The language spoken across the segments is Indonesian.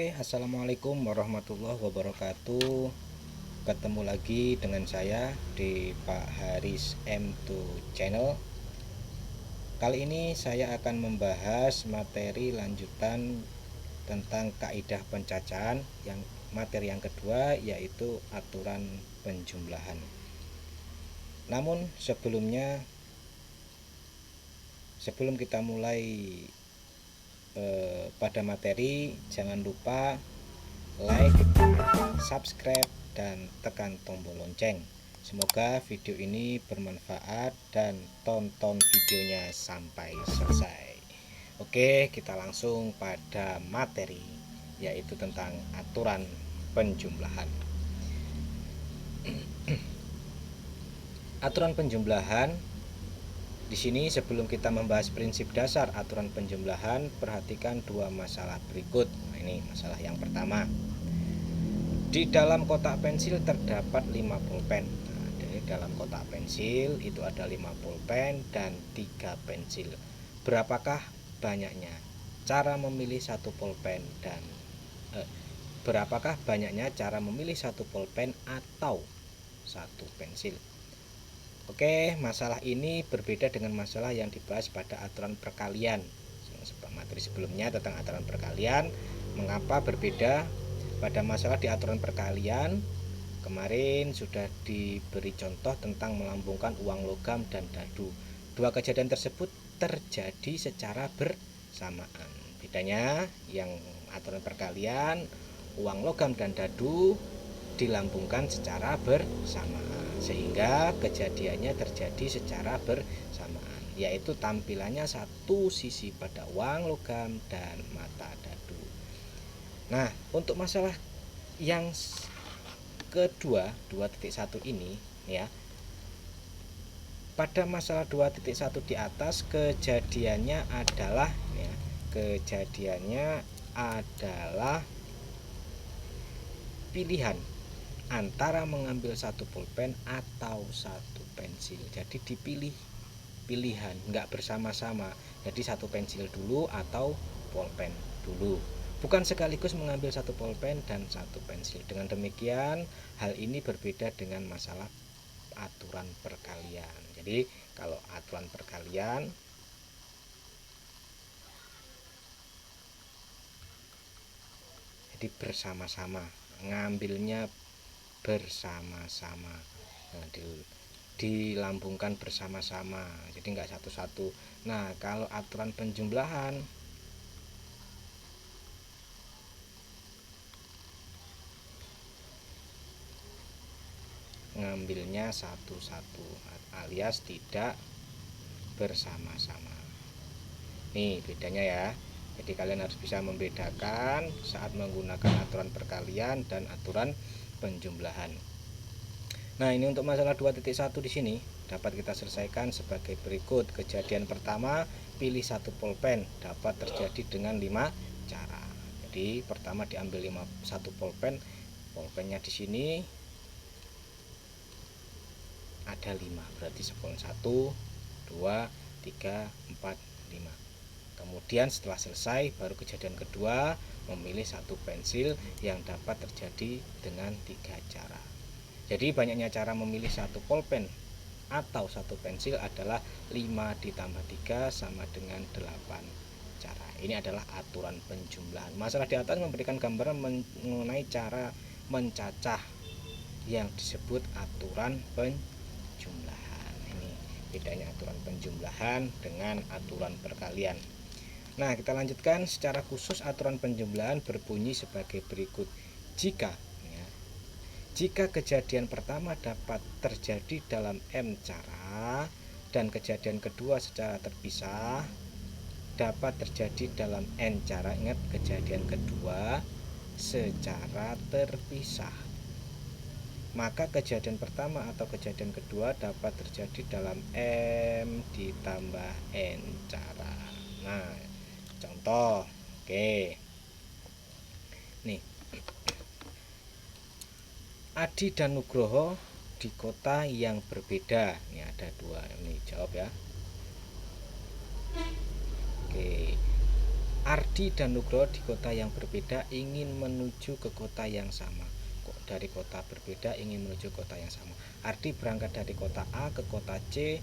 Assalamualaikum warahmatullahi wabarakatuh. Ketemu lagi dengan saya di Pak Haris M2 Channel. Kali ini saya akan membahas materi lanjutan tentang kaidah pencacahan, yang materi yang kedua yaitu aturan penjumlahan. Namun sebelum kita mulai pada materi, jangan lupa like, subscribe, dan tekan tombol lonceng. Semoga video ini bermanfaat dan tonton videonya sampai selesai. Oke, kita langsung pada materi, yaitu tentang aturan penjumlahan. Aturan penjumlahan di sini, sebelum kita membahas prinsip dasar aturan penjumlahan, perhatikan dua masalah berikut. Nah, ini masalah yang pertama. Di dalam kotak pensil terdapat 5 pulpen. Nah, jadi dalam kotak pensil itu ada 5 pulpen dan 3 pensil. Berapakah banyaknya? Cara memilih satu pulpen dan berapakah banyaknya cara memilih satu pulpen atau satu pensil? Oke, masalah ini berbeda dengan masalah yang dibahas pada aturan perkalian. Materi sebelumnya tentang aturan perkalian. Mengapa berbeda? Pada masalah di aturan perkalian kemarin sudah diberi contoh tentang melambungkan uang logam dan dadu. Dua kejadian tersebut terjadi secara bersamaan. Bedanya, yang aturan perkalian uang logam dan dadu dilambungkan secara bersamaan, sehingga kejadiannya terjadi secara bersamaan, yaitu tampilannya satu sisi pada uang logam dan mata dadu. Nah, untuk masalah yang kedua 2.1 ini ya, pada masalah 2.1 di atas kejadiannya adalah pilihan antara mengambil satu pulpen atau satu pensil. Jadi dipilih, pilihan, nggak bersama-sama. Jadi satu pensil dulu atau pulpen dulu, bukan sekaligus mengambil satu pulpen dan satu pensil. Dengan demikian, hal ini berbeda dengan masalah aturan perkalian. Jadi kalau aturan perkalian jadi bersama-sama, ngambilnya bersama-sama, nah, dilambungkan bersama-sama, jadi nggak satu-satu. Nah, kalau aturan penjumlahan ngambilnya satu-satu alias tidak bersama-sama. Nih bedanya ya. Jadi kalian harus bisa membedakan saat menggunakan aturan perkalian dan aturan penjumlahan. Nah, ini untuk masalah 2.1 di sini dapat kita selesaikan sebagai berikut. Kejadian pertama, pilih satu pulpen, dapat terjadi dengan 5 cara. Jadi pertama diambil satu pulpen, pulpennya di sini ada 5, berarti sepulpen 1, 2, 3, 4, 5. Kemudian setelah selesai, baru kejadian kedua, memilih satu pensil yang dapat terjadi dengan 3 cara. Jadi banyaknya cara memilih satu pulpen atau satu pensil adalah 5 ditambah 3 sama dengan 8 cara. Ini adalah aturan penjumlahan. Masalah di atas memberikan gambaran mengenai cara mencacah yang disebut aturan penjumlahan. Ini bedanya aturan penjumlahan dengan aturan perkalian. Nah, kita lanjutkan. Secara khusus aturan penjumlahan berbunyi sebagai berikut. Jika kejadian pertama dapat terjadi dalam M cara dan kejadian kedua secara terpisah dapat terjadi dalam N cara. Ingat, kejadian kedua secara terpisah, maka kejadian pertama atau kejadian kedua dapat terjadi dalam M ditambah N cara. Nah, contoh, oke. Nih, Adi dan Nugroho di kota yang berbeda. Ini ada 2, ini jawab ya. Oke. Ardi dan Nugroho di kota yang berbeda ingin menuju ke kota yang sama. Kok dari kota berbeda ingin menuju kota yang sama. Ardi berangkat dari kota A ke kota C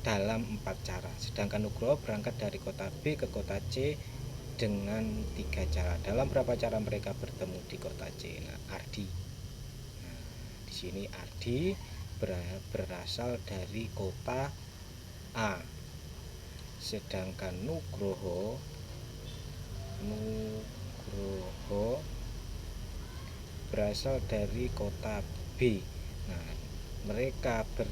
dalam 4 cara. Sedangkan Nugroho berangkat dari kota B ke kota C dengan 3 cara. Dalam berapa cara mereka bertemu di kota C? Nah, Ardi. Nah, di sini Ardi berasal dari kota A. Sedangkan Nugroho berasal dari kota B. Nah, mereka berdua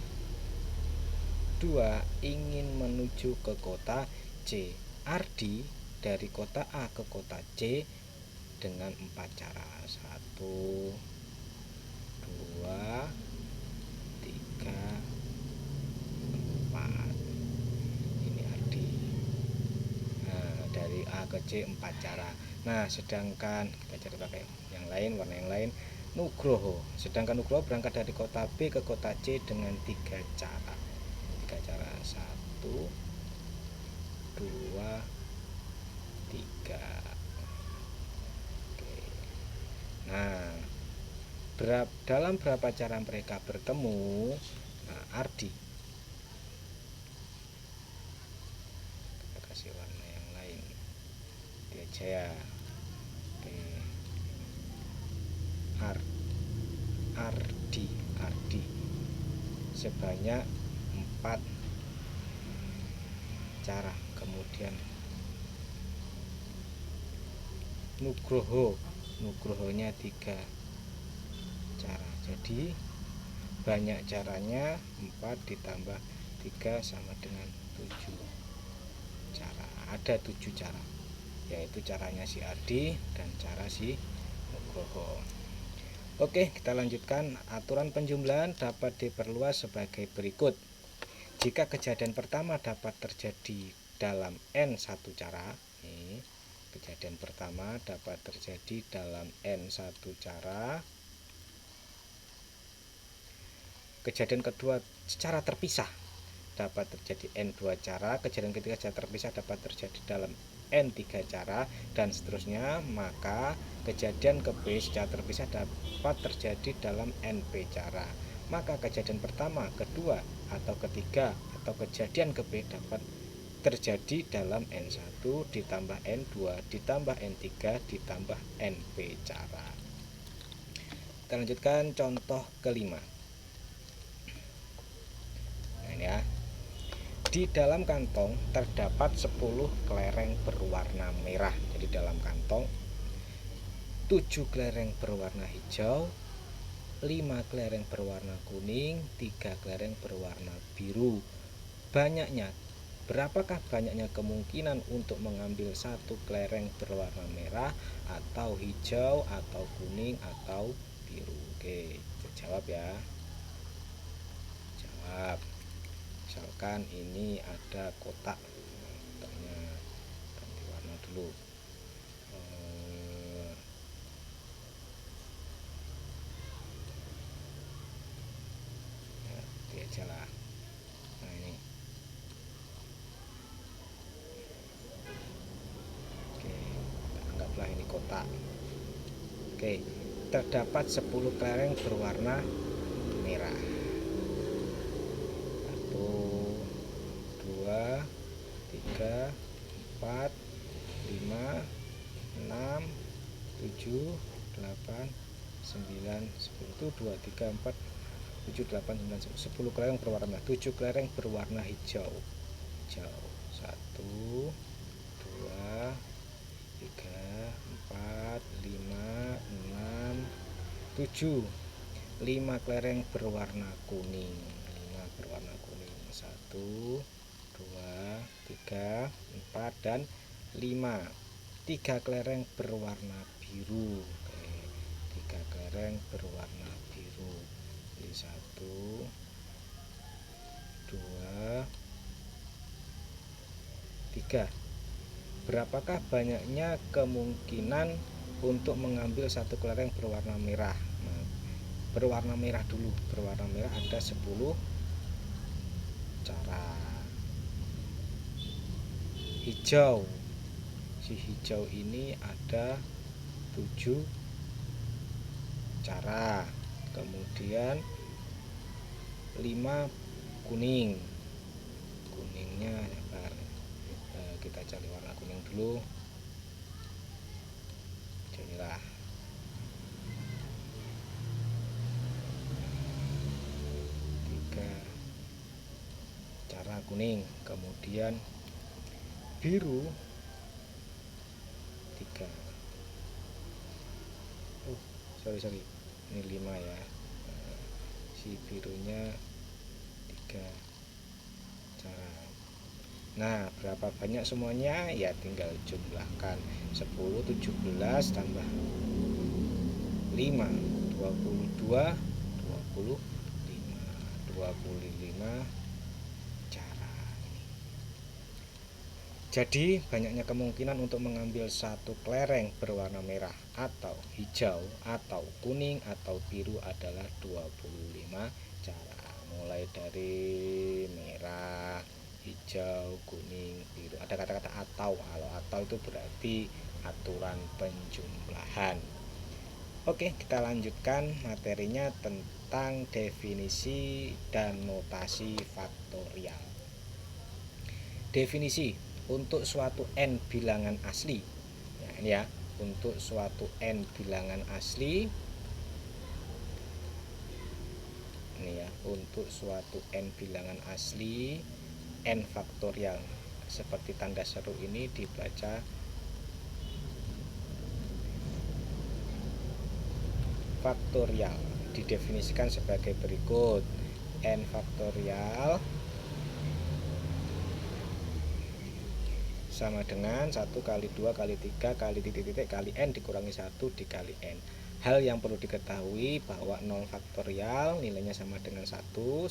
ingin menuju ke kota C. Ardi dari kota A ke kota C dengan 4 cara. 1, 2, 3, 4. Ini Ardi. Nah, dari A ke C 4 cara. Nah, sedangkan kita cari pakai yang lain, warna yang lain, Nugroho. Sedangkan Nugroho berangkat dari kota B ke kota C dengan 3 cara. 3 cara. 1, 2, 3. Oke. Nah, dalam berapa cara mereka bertemu? Nah, Ardi. Kita kasih warna yang lain. Dia Jaya. Oke. Ardi sebanyak 4 cara. Kemudian Nugrohonya 3 cara. Jadi banyak caranya 4 ditambah 3 sama dengan 7 cara. Ada 7 cara, yaitu caranya si Ardi dan cara si Nugroho. Oke, kita lanjutkan. Aturan penjumlahan dapat diperluas sebagai berikut. Jika kejadian pertama dapat terjadi dalam N1 cara, kejadian pertama dapat terjadi dalam N1 cara. Kejadian kedua secara terpisah dapat terjadi N2 cara. Kejadian ketiga secara terpisah dapat terjadi dalam N3 cara, dan seterusnya. Maka kejadian ke B secara terpisah dapat terjadi dalam NP cara. Maka kejadian pertama, kedua, atau ketiga, atau kejadian ke B dapat terjadi dalam N1 ditambah N2 ditambah N3 ditambah NP cara. Kita lanjutkan contoh kelima. Nah, ini ya. Di dalam kantong terdapat 10 kelereng berwarna merah. Jadi dalam kantong 7 kelereng berwarna hijau, 5 kelereng berwarna kuning, 3 kelereng berwarna biru. Berapakah banyaknya kemungkinan untuk mengambil 1 kelereng berwarna merah atau hijau atau kuning atau biru? Oke, jawab ya. Jawab. Misalkan ini ada kotak, kotaknya ganti warna dulu. Ya, dia aja lah. Nah, ini. Oke, anggaplah ini kotak. Oke, terdapat 10 kelereng berwarna merah. 1, 2, 3, 4, 5, 6, 7, 8, 9, 10. 2, 3, 4, 7, 8, 9, 10 kelereng berwarna merah. 7 kelereng berwarna hijau. 1, 2, 3, 4, 5, 6, 7. 5 kelereng berwarna kuning. 5 berwarna kuning. 1, 2, 3, 4, dan 5. 3 kelereng berwarna biru. Oke, 3 kelereng berwarna biru. Jadi 1, 2, 3. Berapakah banyaknya kemungkinan untuk mengambil 1 kelereng berwarna merah? Nah, berwarna merah dulu. Berwarna merah ada 10 cara. Hijau si hijau ini ada 7 cara, kemudian 5 kuningnya sabar, kita cari warna kuning dulu. Inilah cara kuning, kemudian biru 3. Sorry ini 5 ya. Si birunya 3 cara. Nah, berapa banyak semuanya? Ya tinggal jumlahkan. 10, 17 tambah 5, 22, 25 cara ini. Jadi banyaknya kemungkinan untuk mengambil satu kelereng berwarna merah atau hijau atau kuning atau biru adalah 25 cara. Mulai dari merah, hijau, kuning, biru. Ada kata-kata atau. Kalau atau itu berarti aturan penjumlahan. Oke, kita lanjutkan materinya tentang definisi dan notasi faktorial. Definisi untuk suatu n bilangan asli. Nah, ini ya, untuk suatu n bilangan asli. Ini ya, untuk suatu n bilangan asli, n faktorial. Seperti tanda seru ini dibaca faktorial, didefinisikan sebagai berikut. N faktorial sama dengan 1 kali 2 kali 3 kali titik-titik kali n dikurangi 1 dikali n. Hal yang perlu diketahui bahwa 0 faktorial nilainya sama dengan 1,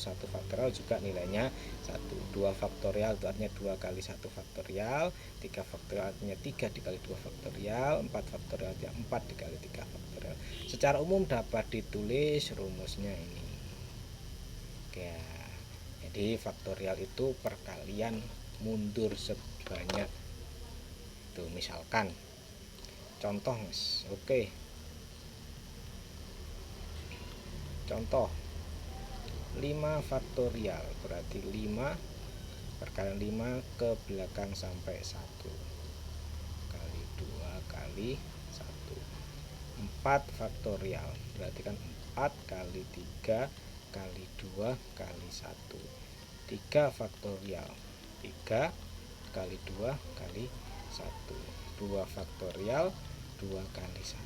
1 faktorial juga nilainya 1, 2 faktorial itu artinya 2 kali 1 faktorial, 3 faktorial artinya 3 dikali 2 faktorial, 4 faktorial artinya 4 dikali 3 faktorial. Secara umum dapat ditulis rumusnya ini. Oke, jadi faktorial itu perkalian mundur sebanyak itu, misalkan contoh mas. Oke, contoh 5 faktorial berarti 5 perkalian 5 ke belakang sampai 1 kali 2 kali 1. 4 faktorial berarti kan 4 kali 3 kali 2 kali 1. 3 faktorial 3 kali 2 kali 1. 2 faktorial 2 kali 1.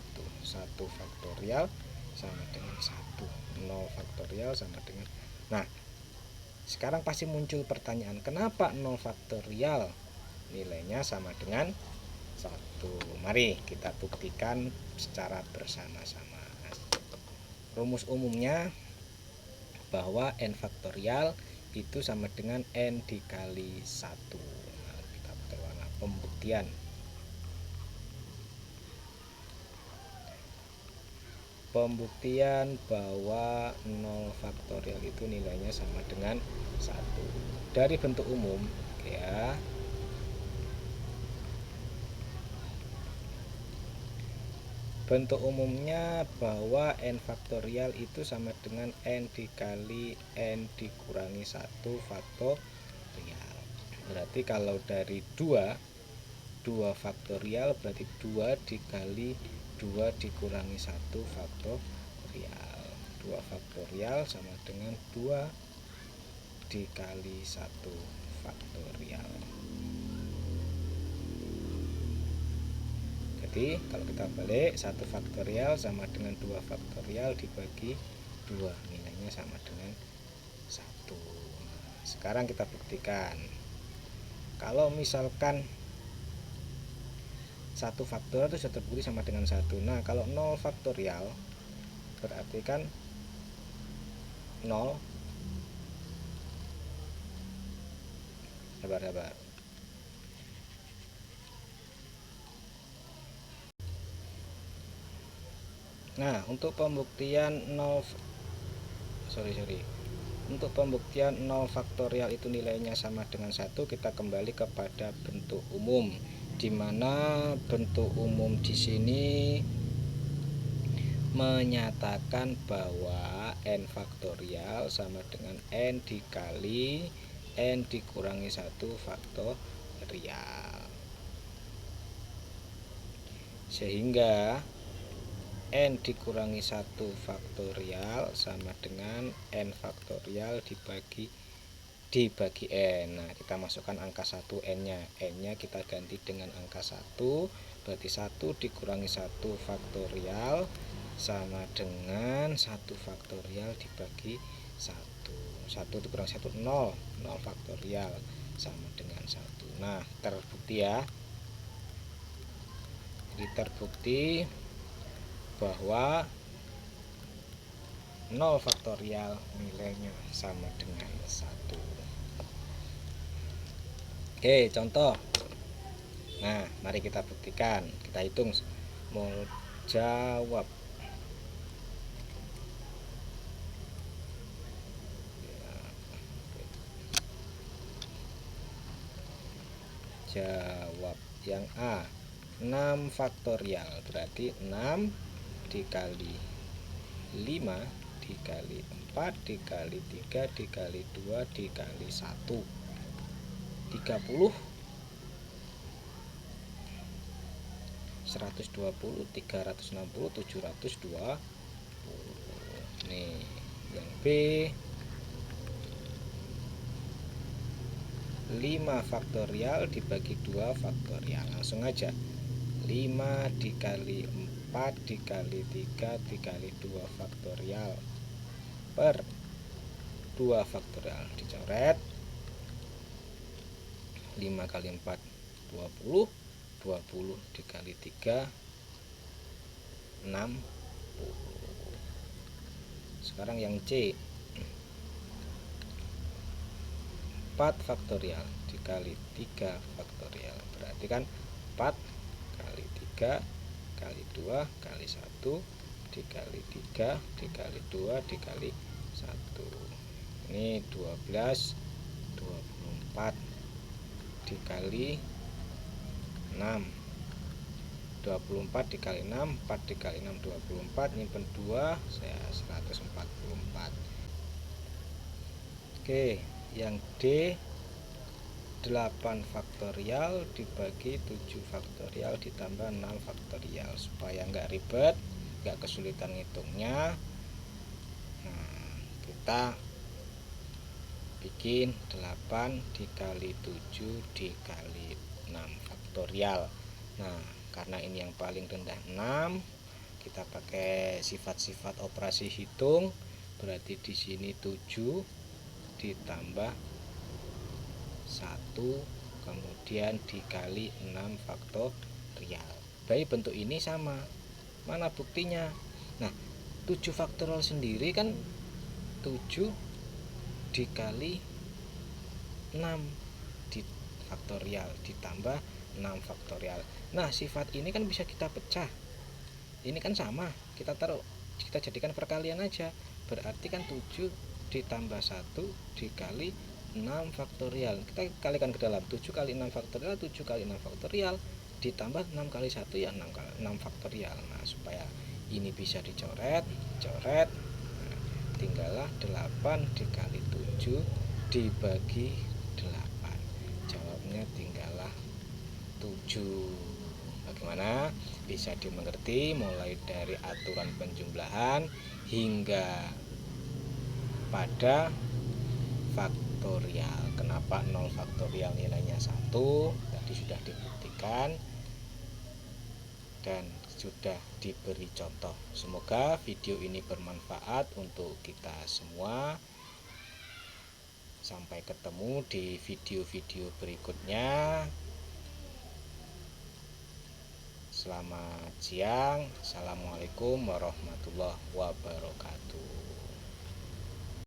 1 faktorial sama dengan 1. 0 faktorial sama dengan. Nah, sekarang pasti muncul pertanyaan, kenapa 0 faktorial nilainya sama dengan 1? Mari kita buktikan secara bersama-sama. Rumus umumnya bahwa n faktorial itu sama dengan n dikali 1. Nah, kita pakai warna pembuktian. Pembuktian bahwa 0 faktorial itu nilainya sama dengan 1. Dari bentuk umum ya, bentuk umumnya bahwa n faktorial itu sama dengan n dikali n dikurangi 1 faktorial. Berarti kalau dari 2 faktorial berarti 2 dikali 2 dikurangi 1 faktorial. 2 faktorial sama dengan 2 dikali 1 faktorial. Jadi kalau kita balik, 1 faktorial sama dengan 2 faktorial dibagi 2, nilainya sama dengan 1. Nah, sekarang kita buktikan. Kalau misalkan 1 faktorial itu sudah terbukti sama dengan 1. Nah, kalau 0 faktorial berarti kan 0. Sabar. Nah, untuk pembuktian 0 Untuk pembuktian 0 faktorial itu nilainya sama dengan 1, kita kembali kepada bentuk umum, dimana bentuk umum di sini menyatakan bahwa n faktorial sama dengan n dikali n dikurangi 1 faktorial, sehingga n dikurangi 1 faktorial sama dengan n faktorial dibagi n. Nah, kita masukkan angka 1 n-nya. N-nya kita ganti dengan angka 1, berarti 1 dikurangi 1 faktorial sama dengan 1 faktorial dibagi 1. 1 dikurang 1 0, 0 faktorial sama dengan 1. Nah, terbukti ya. Jadi terbukti bahwa 0 faktorial nilainya sama dengan 1. Oke, contoh. Nah, mari kita buktikan. Kita hitung. Mau jawab. Jawab yang A. 6 faktorial berarti 6 dikali 5 dikali 4 dikali 3 dikali 2 dikali 1, 30, 120, 360, 720. Nih yang B, 5 faktorial dibagi 2 faktorial. Langsung aja, 5 dikali 4 dikali 3 dikali 2 faktorial per 2 faktorial dicoret. 5 kali 4 20, 20 dikali 3 60. Sekarang yang C, 4 faktorial dikali 3 faktorial berarti kan 4 kali 3 kali 2 kali 1 dikali 3 dikali 2 dikali 1. Ini 12, 24 dikali 6, 24 dikali 6, 4 dikali 6 24, nyimpen 2, saya 144. Oke, yang D, 8 faktorial dibagi 7 faktorial ditambah 6 faktorial. Supaya nggak ribet, nggak kesulitan ngitungnya, nah, kita bikin 8 dikali 7 dikali 6 faktorial. Nah, karena ini yang paling rendah 6, kita pakai sifat-sifat operasi hitung. Berarti di sini 7 ditambah 1 kemudian dikali 6 faktorial. Baik, bentuk ini sama. Mana buktinya? Nah, 7 faktorial sendiri kan 7 dikali 6 di faktorial ditambah 6 faktorial. Nah, sifat ini kan bisa kita pecah. Ini kan sama, kita jadikan perkalian aja. Berarti kan 7 ditambah 1 dikali 6 faktorial. Kita kalikan ke dalam, 7 kali 6 faktorial, 7 kali 6 faktorial ditambah 6 kali 1 ya 6 faktorial. Nah, supaya ini bisa dicoret, nah, tinggallah 8 dikali 7 dibagi 8. Jawabnya tinggallah 7. Bagaimana? Bisa dimengerti mulai dari aturan penjumlahan hingga pada faktorial. Kenapa 0 faktorial nilainya 1? Tadi sudah dibuktikan dan sudah diberi contoh. Semoga video ini bermanfaat untuk kita semua. Sampai ketemu di video-video berikutnya. Selamat siang. Assalamualaikum warahmatullahi wabarakatuh.